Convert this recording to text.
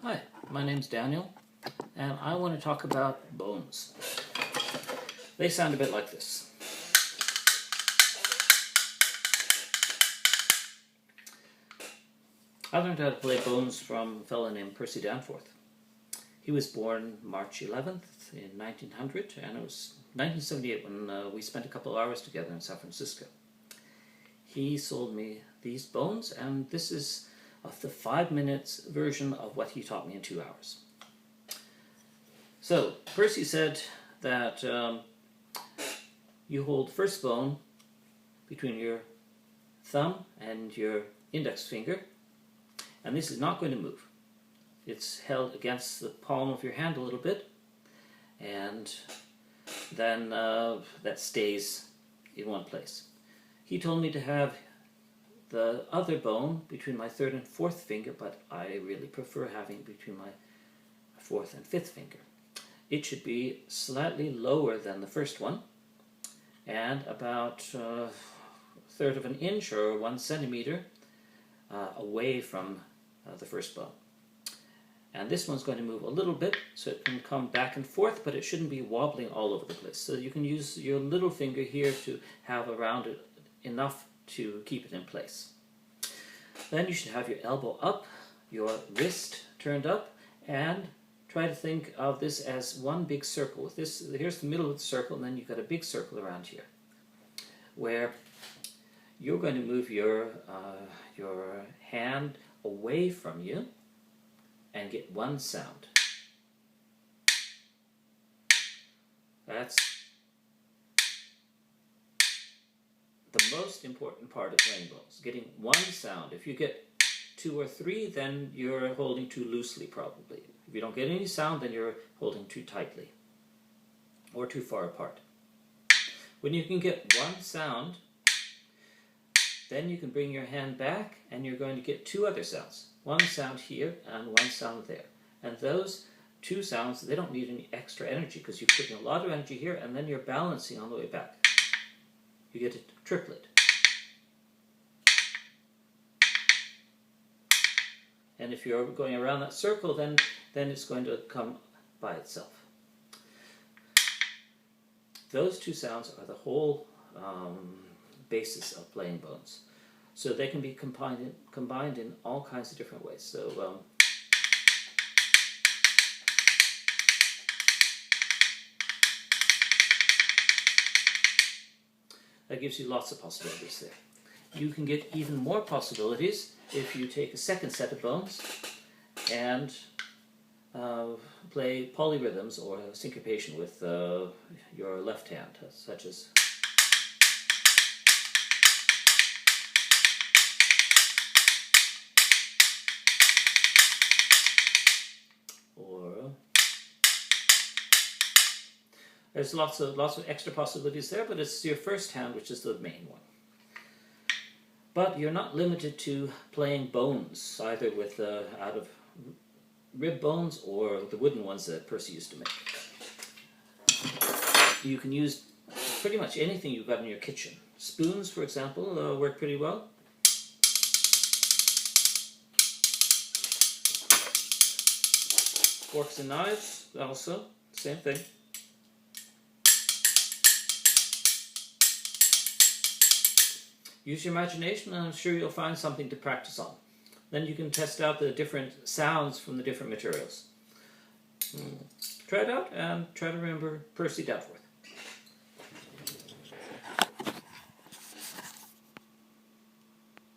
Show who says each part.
Speaker 1: Hi, my name's Daniel, and I want to talk about bones. They sound a bit like this. I learned how to play bones from a fellow named Percy Danforth. He was born March 11th in 1900, and it was 1978 when we spent a couple of hours together in San Francisco. He sold me these bones, and this is the 5 minutes version of what he taught me in 2 hours. So, Percy said that you hold first bone between your thumb and your index finger, and this is not going to move. It's held against the palm of your hand a little bit, and then that stays in one place. He told me to have the other bone between my third and fourth finger, but I really prefer having it between my fourth and fifth finger. It should be slightly lower than the first one, and about a third of an inch or 1 centimeter away from the first bone. And this one's going to move a little bit, so it can come back and forth, but it shouldn't be wobbling all over the place. So you can use your little finger here to have around it enough to keep it in place. Then you should have your elbow up, your wrist turned up, and try to think of this as one big circle. With this, here's the middle of the circle, and then you've got a big circle around here, where you're going to move your hand away from you and get one sound. That's the most important part of playing bones, getting one sound. If you get 2 or 3, then you're holding too loosely probably. If you don't get any sound, then you're holding too tightly or too far apart. When you can get one sound, then you can bring your hand back and you're going to get 2 other sounds. One sound here and one sound there. And those 2 sounds, they don't need any extra energy because you're putting a lot of energy here and then you're balancing on the way back. You get a triplet. And if you're going around that circle, then it's going to come by itself. Those 2 sounds are the whole basis of playing bones. So they can be combined in all kinds of different ways. So that gives you lots of possibilities there. You can get even more possibilities if you take a second set of bones and play polyrhythms or syncopation with your left hand, such as there's lots of extra possibilities there, but it's your first hand which is the main one. But you're not limited to playing bones, either with out of rib bones or the wooden ones that Percy used to make. You can use pretty much anything you've got in your kitchen. Spoons, for example, work pretty well. Forks and knives, also, same thing. Use your imagination and I'm sure you'll find something to practice on. Then you can test out the different sounds from the different materials. Try it out and try to remember Percy Danforth.